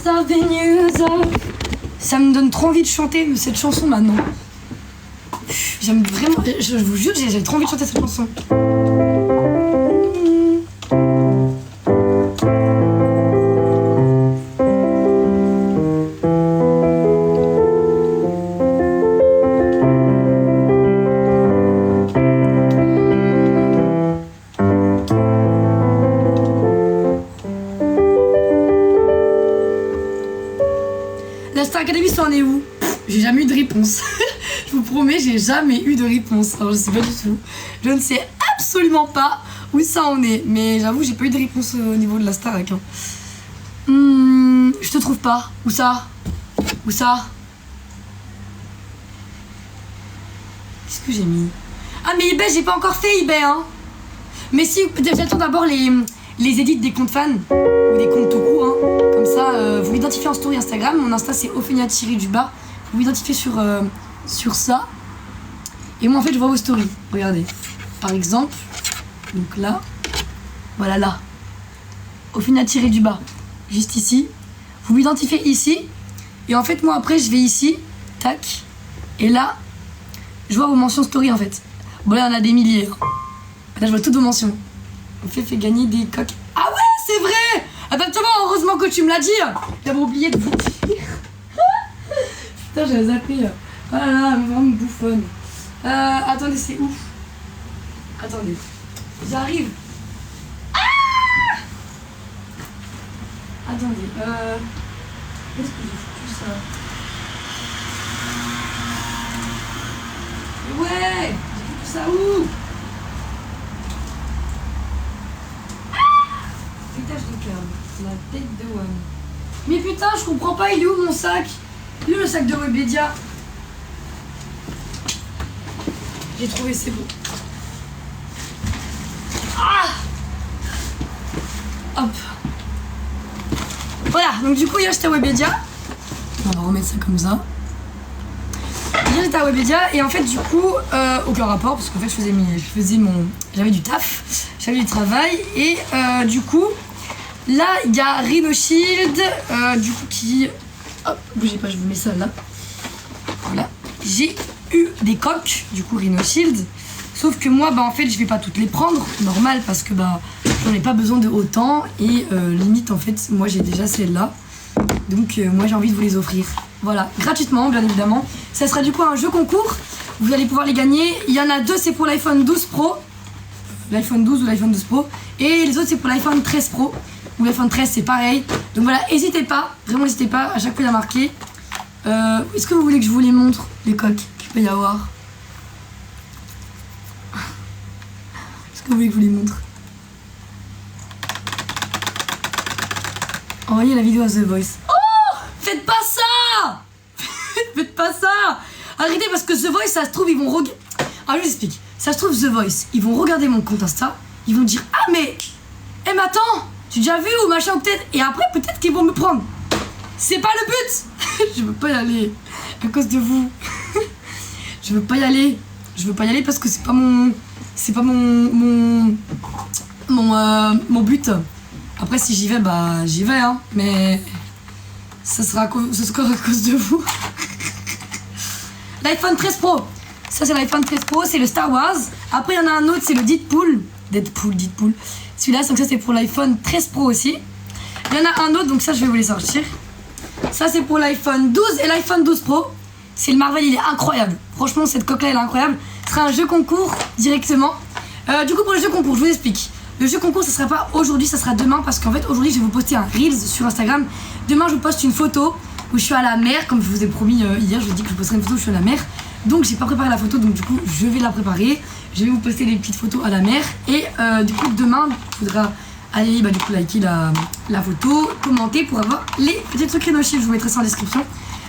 Ça me donne trop envie de chanter cette chanson maintenant. J'aime vraiment, je vous jure, j'ai trop envie de chanter cette chanson. La Star Academy, ça en est où? J'ai jamais eu de réponse. Je vous promets, j'ai jamais eu de réponse. Alors je sais pas du tout. Je ne sais absolument pas où ça en est. Mais j'avoue, j'ai pas eu de réponse au niveau de la Star Ac. Je te trouve pas. Où ça? Où ça? Qu'est-ce que j'ai mis? Ah mais eBay, j'ai pas encore fait eBay hein. Mais si, j'attends d'abord les edits des comptes fans. Ou des comptes tout court hein. Comme ça, vous m'identifiez en story Instagram. Mon Insta c'est Ophénia_du-bas. Vous m'identifiez sur ça. Et moi en fait je vois vos stories. Regardez. Par exemple. Donc là. Voilà là. Ophénia_du-bas. Juste ici. Vous m'identifiez ici. Et en fait moi après je vais ici. Tac. Et là. Je vois vos mentions story en fait. Bon là on a des milliers. Là je vois toutes vos mentions. On fait gagner des coques. Ah ouais c'est vrai. Exactement, heureusement que tu me l'as dit. J'avais oublié de vous dire. Putain j'avais zappé. Oh là là, vraiment bouffonne. Attendez, c'est ouf. Attendez. J'arrive. Ah attendez. Qu'est-ce que j'ai foutu ça? Ouais. J'ai foutu ça où? Feuilletage de cœur. La tête de One. Mais putain, je comprends pas, il est où mon sac? Il est où le sac de Webedia? J'ai trouvé, c'est beau. Ah hop. Voilà, donc du coup, hier j'étais à Webedia. On va remettre ça comme ça. Hier j'étais à Webedia et en fait, du coup, aucun rapport parce qu'en fait, j'avais du taf, j'avais du travail et du coup. Là, il y a Rhino Shield, du coup qui... Hop, bougez pas, je vous mets ça là. Voilà. J'ai eu des coques, du coup Rhino Shield. Sauf que moi, bah en fait, je vais pas toutes les prendre, normal, parce que bah j'en ai pas besoin de autant. Et limite, en fait, moi j'ai déjà celle-là. Donc moi j'ai envie de vous les offrir. Voilà, gratuitement, bien évidemment. Ça sera du coup un jeu concours. Vous allez pouvoir les gagner. Il y en a deux, c'est pour l'iPhone 12 Pro. L'iPhone 12 ou l'iPhone 12 Pro. Et les autres, c'est pour l'iPhone 13 Pro. Ou l'iPhone 13 c'est pareil. Donc voilà, n'hésitez pas, vraiment n'hésitez pas, à chaque fois il y a marqué. Est-ce que vous voulez que je vous les montre, les coques qu'il peut y avoir? Est-ce que vous voulez que je vous les montre? Envoyez la vidéo à The Voice. Oh, faites pas ça. Faites pas ça. Arrêtez parce que The Voice, ça se trouve, ils vont regarder. Ah, je vous explique. Ça se trouve, The Voice, ils vont regarder mon compte Insta. Ils vont dire, ah mais attends, tu as déjà vu ou machin ou peut-être. Et après, peut-être qu'ils vont me prendre. C'est pas le but. Je veux pas y aller à cause de vous. Je veux pas y aller. Je veux pas y aller parce que c'est pas mon but. Après si j'y vais, bah j'y vais hein. Mais ce sera à cause de vous. L'iPhone 13 Pro. Ça c'est l'iPhone 13 Pro, c'est le Star Wars. Après il y en a un autre, c'est le Deadpool. Celui-là, donc ça c'est pour l'iPhone 13 Pro aussi. Il y en a un autre, donc ça je vais vous les sortir. Ça c'est pour l'iPhone 12 et l'iPhone 12 Pro. C'est le Marvel, il est incroyable. Franchement cette coque là elle est incroyable. Ce sera un jeu concours directement. Du coup pour le jeu concours, je vous explique. Le jeu concours ça sera pas aujourd'hui, ça sera demain. Parce qu'en fait aujourd'hui je vais vous poster un Reels sur Instagram. Demain je vous poste une photo où je suis à la mer. Comme je vous ai promis hier, je vous ai dit que je posterai une photo où je suis à la mer. Donc j'ai pas préparé la photo, donc du coup je vais la préparer. Je vais vous poster des petites photos à la mer. Et du coup demain il faudra aller du coup liker la photo, commenter pour avoir les petits trucs Rhino Shield. Je vous mettrai ça en description.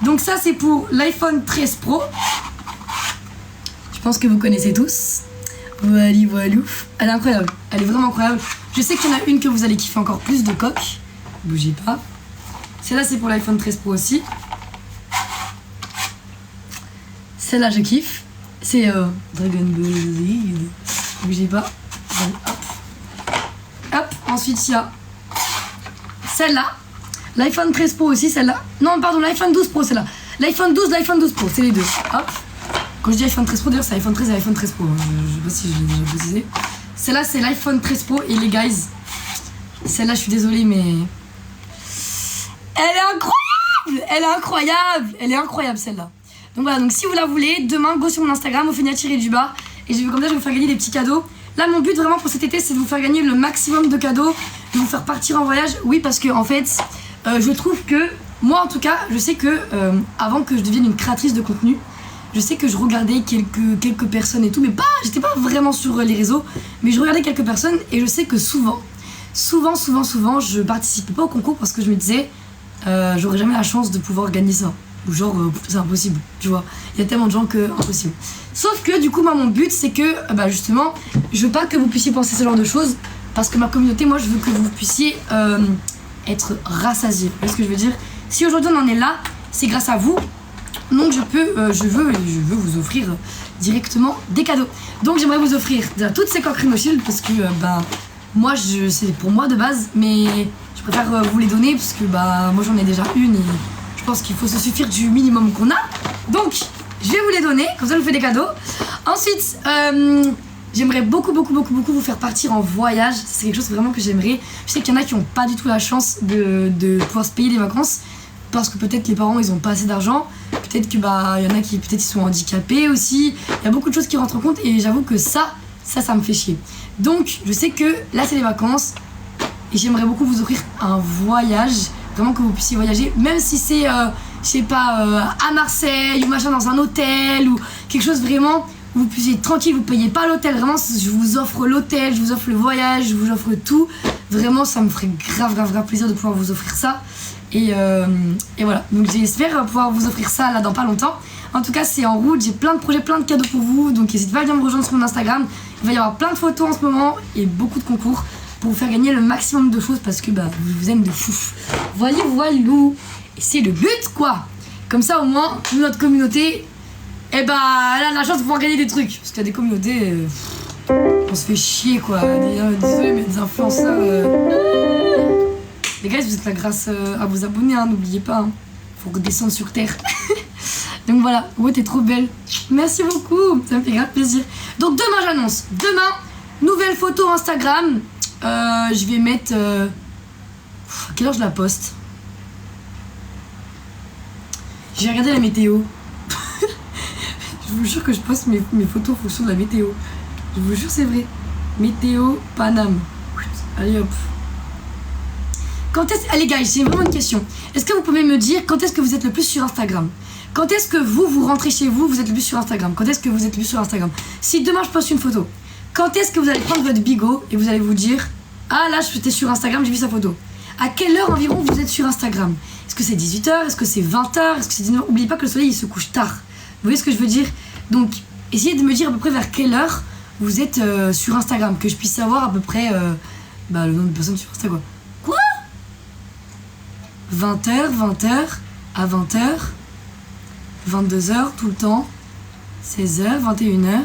Donc ça c'est pour l'iPhone 13 Pro. Je pense que vous connaissez tous. Voilà. Elle est incroyable, elle est vraiment incroyable. Je sais qu'il y en a une que vous allez kiffer encore plus de coque. Bougez pas. Celle-là c'est pour l'iPhone 13 Pro aussi. Celle-là je kiffe. C'est Dragon Ball Z. Bougez pas. Hop. Hop. Ensuite il y a celle-là. L'iPhone 13 Pro aussi, celle-là. Non, pardon, l'iPhone 12 Pro, celle-là. L'iPhone 12, l'iPhone 12 Pro, c'est les deux. Hop. Quand je dis iPhone 13 Pro, d'ailleurs, c'est iPhone 13 et iPhone 13 Pro. Je sais pas si je l'ai déjà précisé. Celle-là, c'est l'iPhone 13 Pro. Et les guys, celle-là, je suis désolée, mais... Elle est incroyable! Elle est incroyable! Elle est incroyable, celle-là. Donc voilà, donc si vous la voulez, demain, go sur mon Instagram, Ophénia-du-bas. Et je vais comme ça, je vais vous faire gagner des petits cadeaux. Là, mon but vraiment pour cet été, c'est de vous faire gagner le maximum de cadeaux, de vous faire partir en voyage. Oui, parce que en fait, je trouve que, moi en tout cas, je sais que avant que je devienne une créatrice de contenu, je sais que je regardais quelques personnes et tout, mais j'étais pas vraiment sur les réseaux, mais je regardais quelques personnes et je sais que souvent, je participais pas au concours parce que je me disais, j'aurais jamais la chance de pouvoir gagner ça. Ou genre, c'est impossible, tu vois. Il y a tellement de gens que impossible. Sauf que du coup, moi, mon but, c'est que, justement, je veux pas que vous puissiez penser ce genre de choses. Parce que ma communauté, moi, je veux que vous puissiez être rassasiés. Vous voyez ce que je veux dire? Si aujourd'hui on en est là, c'est grâce à vous. Donc je veux vous offrir directement des cadeaux. Donc j'aimerais vous offrir déjà toutes ces coquerines Shield parce que, moi, c'est pour moi de base. Mais je préfère vous les donner parce que, moi, j'en ai déjà une et... Je pense qu'il faut se suffire du minimum qu'on a. Donc, je vais vous les donner. Comme ça, je vous fais des cadeaux. Ensuite, j'aimerais beaucoup vous faire partir en voyage. C'est quelque chose vraiment que j'aimerais. Je sais qu'il y en a qui n'ont pas du tout la chance de pouvoir se payer des vacances. Parce que peut-être les parents, ils n'ont pas assez d'argent. Peut-être qu'il y en a qui peut-être ils sont handicapés aussi. Il y a beaucoup de choses qui rentrent en compte. Et j'avoue que ça me fait chier. Donc, je sais que là, c'est les vacances. Et j'aimerais beaucoup vous offrir un voyage. Vraiment que vous puissiez voyager, même si c'est, je sais pas, à Marseille ou machin dans un hôtel ou quelque chose vraiment où vous puissiez être tranquille, vous payez pas l'hôtel, vraiment je vous offre l'hôtel, je vous offre le voyage, je vous offre tout. Vraiment ça me ferait grave plaisir de pouvoir vous offrir ça. Et voilà, donc j'espère pouvoir vous offrir ça là dans pas longtemps. En tout cas c'est en route, j'ai plein de projets, plein de cadeaux pour vous, donc n'hésitez pas à venir me rejoindre sur mon Instagram. Il va y avoir plein de photos en ce moment et beaucoup de concours pour vous faire gagner le maximum de choses parce que je vous aime de fou. Voilou. Et c'est le but quoi. Comme ça au moins, notre communauté, elle a la chance de pouvoir gagner des trucs. Parce qu'il y a des communautés, on se fait chier quoi. Désolé mais des influenceurs. Les gars, vous êtes là grâce à vos abonnés, hein, n'oubliez pas. Hein. Faut redescendre sur terre. Donc voilà, ouais t'es trop belle. Merci beaucoup, ça me fait grave plaisir. Donc demain j'annonce, nouvelle photo Instagram. Je vais mettre... à quelle heure je la poste? J'ai regardé la météo. Je vous jure que je poste mes photos en fonction de la météo. Je vous jure c'est vrai. Météo Paname. Allez hop. Allez guys, j'ai vraiment une question. Est-ce que vous pouvez me dire quand est-ce que vous êtes le plus sur Instagram? Quand est-ce que vous rentrez chez vous, vous êtes le plus sur Instagram? Quand est-ce que vous êtes le plus sur Instagram? Si demain je poste une photo, quand est-ce que vous allez prendre votre bigot et vous allez vous dire ah là j'étais sur Instagram, j'ai vu sa photo? À quelle heure environ vous êtes sur Instagram? Est-ce que c'est 18h? Est-ce que c'est 20h? Est-ce que c'est 19h? N'oubliez pas que le soleil il se couche tard. Vous voyez ce que je veux dire? Donc essayez de me dire à peu près vers quelle heure vous êtes sur Instagram, que je puisse savoir à peu près le nombre de personnes sur Instagram. Quoi? 20h, à 20h, 22h tout le temps, 16h, 21h,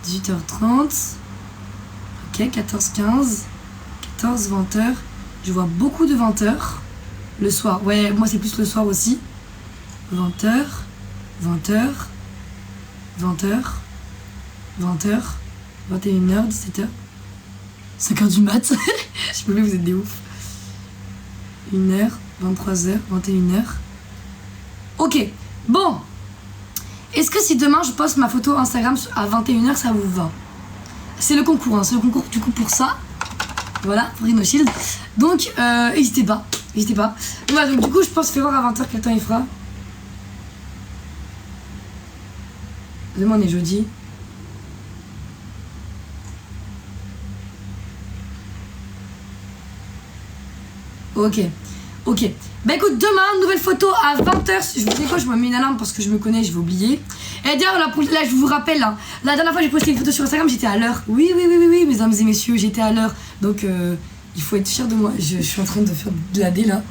18h30, ok, 14h15, 14h, 20h. Je vois beaucoup de 20h. Le soir, ouais, moi c'est plus le soir aussi. 20h, 20h, 20h, 20h, 21h, 17h. 5h du mat. Je peux plus, vous êtes des ouf. 1h, 23h, 21h. Ok, bon. Est-ce que si demain je poste ma photo Instagram à 21h, ça vous va? C'est le concours, hein, c'est le concours du coup pour ça. Voilà, pour Rhino Shield. Donc, n'hésitez pas. Voilà, donc du coup, je pense fais voir à 20h quel temps il fera. Demain, on est jeudi. Ok. Bah écoute, demain, nouvelle photo à 20h. Je vous dis quoi, je me mets une alarme parce que je me connais, je vais oublier. Et d'ailleurs, là, je vous rappelle, hein, la dernière fois j'ai posté une photo sur Instagram, j'étais à l'heure. Oui, mesdames et messieurs, j'étais à l'heure. Donc, il faut être fier de moi. Je suis en train de faire de la D là.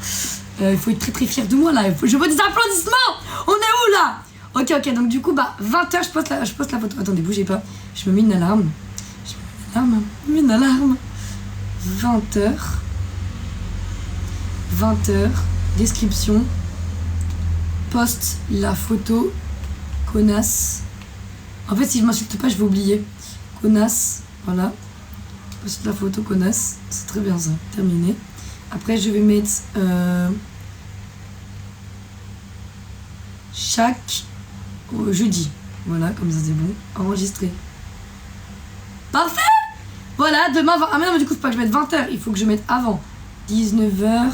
Il faut être très très fier de moi là. Je veux des applaudissements. On est où là? Ok, donc du coup, 20h, je poste la photo. Attendez, bougez pas. Je me mets une alarme. 20h. description, poste la photo, connasse. En fait, si je m'insulte pas, je vais oublier. Connasse, voilà. Poste la photo, connasse. C'est très bien ça, terminé. Après, je vais mettre chaque jeudi. Voilà, comme ça c'est bon. Enregistré. Parfait! Voilà, demain, ah mais non, mais du coup, faut pas que je mette 20h, il faut que je mette avant. 19h.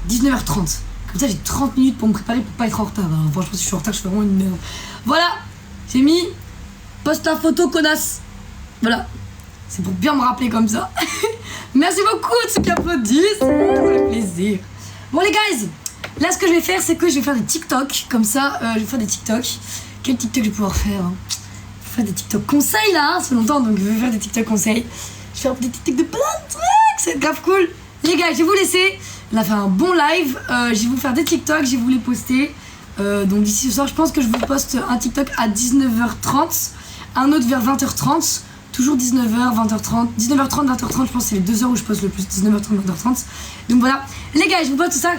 19h30. Comme ça, j'ai 30 minutes pour me préparer pour pas être en retard. Alors, franchement, si je suis en retard, je fais vraiment une merde. Voilà, j'ai mis poste la photo, connasse. Voilà, c'est pour bien me rappeler comme ça. Merci beaucoup de ceux qui applaudissent. Ça fait plaisir. Bon, les guys, là, ce que je vais faire, c'est que je vais faire des TikTok. Comme ça, je vais faire des TikTok. Quel TikTok je vais pouvoir faire hein? Je vais faire des TikTok conseils là, ça fait longtemps, donc je vais faire des TikTok conseils. Je vais faire des TikTok de plein de trucs, c'est grave cool. Les gars, je vais vous laisser. On a fait un bon live. Je vais vous faire des TikTok, je vais vous les poster. Donc d'ici ce soir, je pense que je vous poste un TikTok à 19h30, un autre vers 20h30. Toujours 19h, 20h30, 19h30, 20h30, je pense que c'est les 2 heures où je poste le plus, 19h30, 20h30. Donc voilà, les gars, je vous poste tout ça.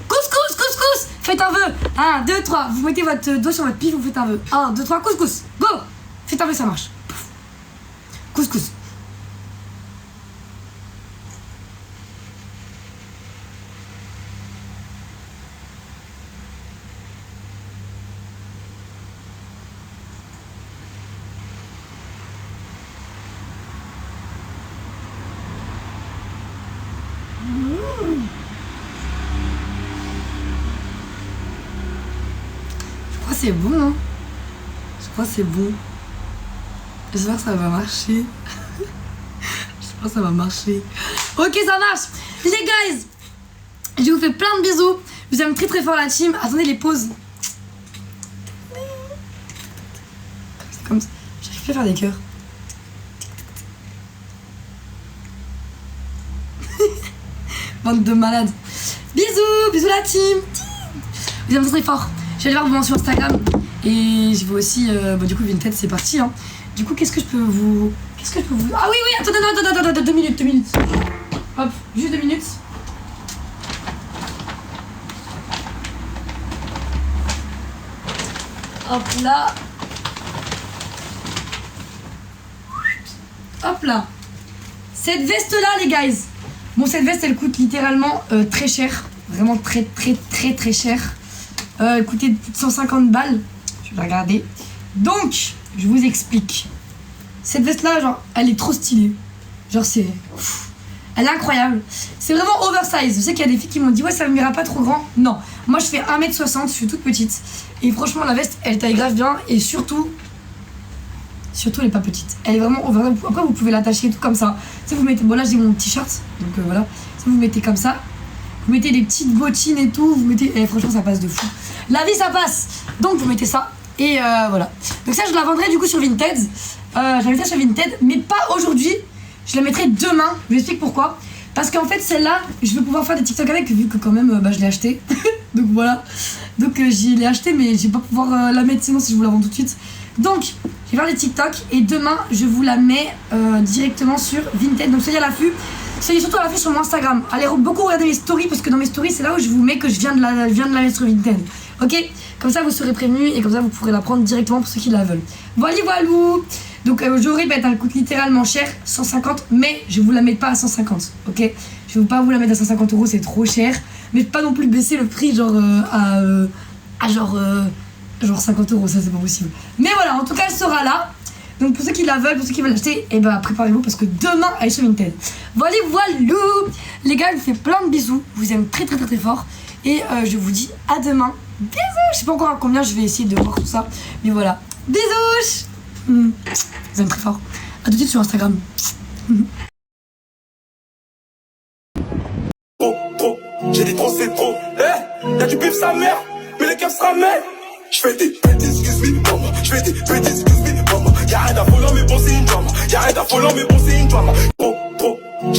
Couscous, couscous, faites un vœu. 1, 2, 3, vous mettez votre doigt sur votre pif, vous faites un vœu. 1, 2, 3, couscous, go. Faites un vœu, ça marche. Couscous. Je crois que c'est bon, hein. Je crois que c'est bon. J'espère que ça va marcher. Je pense que ça va marcher. Ok, ça marche. Les guys, je vous fais plein de bisous. Je vous aime très très fort la team. Attendez les pauses. Comme ça. J'arrive plus à faire des cœurs. Bande de malades. Bisous, bisous la team. Je vous aime très fort. Je vais aller voir vos mentions Instagram. Et je vais aussi, du coup, Vinted, c'est parti. Hein. Du coup, qu'est-ce que je peux vous... Ah oui, oui, attendez, non, 2 minutes. Hop, juste 2 minutes. Hop là. Hop là. Cette veste-là, les guys. Bon, cette veste, elle coûte littéralement très cher. Vraiment très cher. Elle coûtait plus de 150 balles. Je vais la regarder. Donc, je vous explique. Cette veste-là, genre, elle est trop stylée. Genre, c'est... Elle est incroyable. C'est vraiment oversize. Je sais qu'il y a des filles qui m'ont dit, ouais, ça me ira pas trop grand. Non. Moi, je fais 1m60, je suis toute petite. Et franchement, la veste, elle taille grave bien. Et surtout, elle est pas petite. Elle est vraiment oversize. Après, vous pouvez l'attacher tout comme ça. Si vous mettez... Bon, là, j'ai mon t-shirt. Donc, voilà. Si vous mettez comme ça, vous mettez des petites bottines et tout. Vous mettez... Et franchement, ça passe de fou. La vie, ça passe. Donc, vous mettez ça. Et voilà. Donc ça, je la vendrai du coup sur Vinted. Je la mettrai sur Vinted, mais pas aujourd'hui. Je la mettrai demain. Je vous explique pourquoi. Parce qu'en fait, celle-là, je vais pouvoir faire des TikTok avec, vu que quand même, je l'ai achetée. Donc voilà. Donc j'y l'ai achetée, mais je vais pas pouvoir la mettre sinon si je vous la vends tout de suite. Donc, je vais faire des TikTok et demain, je vous la mets directement sur Vinted. Donc soyez à l'affût. Soyez surtout à l'affût sur mon Instagram. Allez beaucoup regarder mes stories, parce que dans mes stories, c'est là où je vous mets que je viens de la mettre sur Vinted. Ok? Comme ça, vous serez prévenus et comme ça, vous pourrez la prendre directement pour ceux qui la veulent. Voilà. Donc, je vous répète, elle coûte littéralement cher, 150, mais je vous la mets pas à 150. Ok? Je vais pas vous la mettre à 150 €, c'est trop cher. Mais pas non plus baisser le prix genre genre 50 €, ça c'est pas possible. Mais voilà, en tout cas, elle sera là. Donc pour ceux qui la veulent, pour ceux qui veulent l'acheter, et ben préparez-vous parce que demain elle est sur Vinted. Voilà. Les gars, je vous fais plein de bisous. Je vous aime très fort. Et je vous dis à demain. Bisous. Je sais pas encore à combien, je vais essayer de voir tout ça. Mais voilà. Bisous. Je vous aime très fort. A tout de suite sur Instagram. Trop, j'ai dit trop c'est trop. Y'a du bif sa mère, mais les keufs se ramènent. J'fais des bêtises, excuse me, maman. J'fais des bêtises, excuse me, maman. Y'a rien d'affolant, mais bon c'est une drama. Y'a rien d'affolant, mais bon c'est une drama.